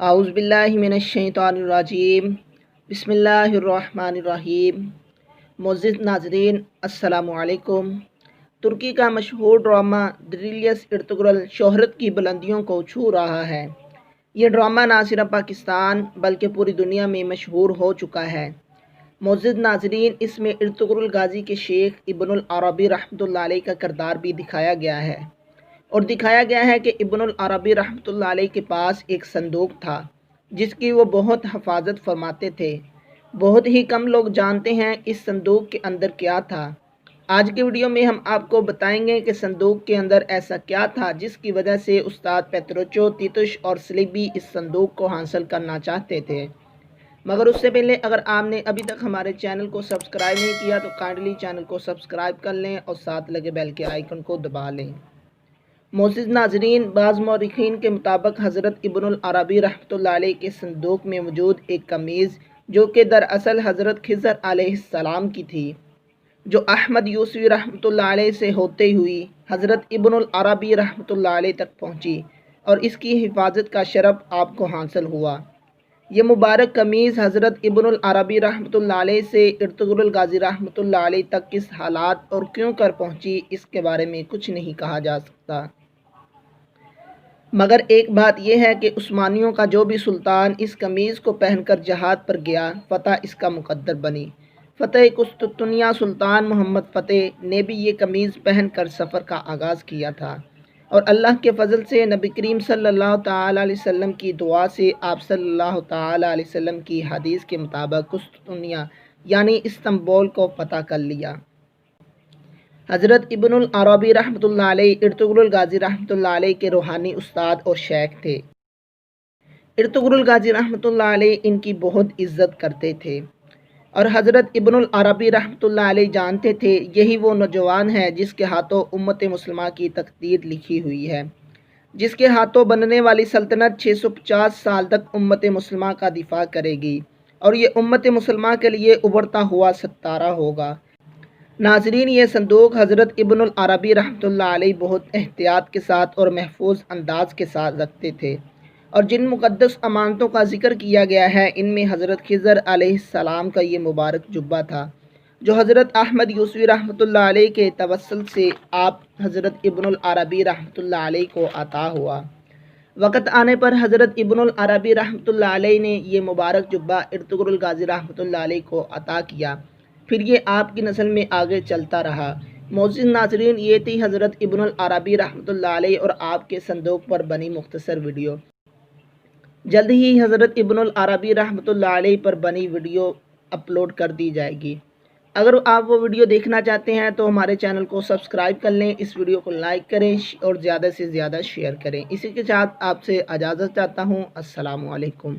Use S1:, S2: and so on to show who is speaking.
S1: اعوذ باللہ من الشیطان الرجیم بسم اللہ الرحمن الرحیم۔ معزز ناظرین السلام علیکم۔ ترکی کا مشہور ڈرامہ دریلیس ارطغرل شہرت کی بلندیوں کو چھو رہا ہے۔ یہ ڈرامہ نہ صرف پاکستان بلکہ پوری دنیا میں مشہور ہو چکا ہے۔ معزز ناظرین، اس میں ارطغرل غازی کے شیخ ابن العربی رحمۃ اللہ علیہ کا کردار بھی دکھایا گیا ہے، اور دکھایا گیا ہے کہ ابن العربی رحمۃ اللہ علیہ کے پاس ایک صندوق تھا جس کی وہ بہت حفاظت فرماتے تھے۔ بہت ہی کم لوگ جانتے ہیں اس صندوق کے اندر کیا تھا۔ آج کی ویڈیو میں ہم آپ کو بتائیں گے کہ صندوق کے اندر ایسا کیا تھا جس کی وجہ سے استاد پیتروچو، تیتش اور سلیبی اس صندوق کو حاصل کرنا چاہتے تھے۔ مگر اس سے پہلے اگر آپ نے ابھی تک ہمارے چینل کو سبسکرائب نہیں کیا تو کائنڈلی چینل کو سبسکرائب کر لیں اور ساتھ لگے بیل کے آئیکن کو دبا لیں۔ معزز ناظرین، بعض مورخین کے مطابق حضرت ابن العربی رحمۃ اللہ علیہ کے صندوق میں موجود ایک قمیض، جو کہ دراصل حضرت خضر علیہ السلام کی تھی، جو احمد یوسفی رحمۃ اللہ علیہ سے ہوتے ہوئی حضرت ابن العربی رحمۃ اللہ علیہ تک پہنچی، اور اس کی حفاظت کا شرف آپ کو حاصل ہوا۔ یہ مبارک قمیض حضرت ابن العربی رحمۃ اللہ علیہ سے ارطغرل غازی رحمۃ اللہ علیہ تک کس حالات اور کیوں کر پہنچی، اس کے بارے میں کچھ نہیں کہا جا سکتا۔ مگر ایک بات یہ ہے کہ عثمانیوں کا جو بھی سلطان اس قمیض کو پہن کر جہاد پر گیا، فتح اس کا مقدر بنی۔ فتح قسطنطنیہ سلطان محمد فتح نے بھی یہ قمیض پہن کر سفر کا آغاز کیا تھا، اور اللہ کے فضل سے نبی کریم صلی اللہ تعالیٰ علیہ وسلم کی دعا سے آپ صلی اللہ تعالیٰ علیہ وسلم کی حدیث کے مطابق قسطنطنیہ یعنی استنبول کو فتح کر لیا۔ حضرت ابن العربی رحمۃ اللہ علیہ ارطغرل غازی رحمۃ اللہ علیہ کے روحانی استاد اور شیخ تھے۔ ارطغرل غازی رحمۃ اللہ علیہ ان کی بہت عزت کرتے تھے، اور حضرت ابن العربی رحمۃ اللہ علیہ جانتے تھے یہی وہ نوجوان ہے جس کے ہاتھوں امت مسلمہ کی تقدیر لکھی ہوئی ہے، جس کے ہاتھوں بننے والی سلطنت 650 سال تک امت مسلمہ کا دفاع کرے گی، اور یہ امت مسلمہ کے لیے ابھرتا ہوا ستارہ ہوگا۔ ناظرین، یہ صندوق حضرت ابن العربی رحمۃ اللہ علیہ بہت احتیاط کے ساتھ اور محفوظ انداز کے ساتھ رکھتے تھے، اور جن مقدس امانتوں کا ذکر کیا گیا ہے ان میں حضرت خضر علیہ السلام کا یہ مبارک جبہ تھا، جو حضرت احمد یوسفی رحمۃ اللہ علیہ کے توسل سے آپ حضرت ابن العربی رحمۃ اللہ علیہ کو عطا ہوا۔ وقت آنے پر حضرت ابن العربی رحمۃ اللہ علیہ نے یہ مبارک جبہ ارطغرل غازی رحمۃ اللہ علیہ کو عطا کیا، پھر یہ آپ کی نسل میں آگے چلتا رہا۔ معزز ناظرین، یہ تھی حضرت ابن العربی رحمۃ اللہ علیہ اور آپ کے صندوق پر بنی مختصر ویڈیو۔ جلد ہی حضرت ابن العربی رحمۃ اللہ علیہ پر بنی ویڈیو اپلوڈ کر دی جائے گی۔ اگر آپ وہ ویڈیو دیکھنا چاہتے ہیں تو ہمارے چینل کو سبسکرائب کر لیں، اس ویڈیو کو لائک کریں اور زیادہ سے زیادہ شیئر کریں۔ اسی کے ساتھ آپ سے اجازت چاہتا ہوں۔ السلام علیکم۔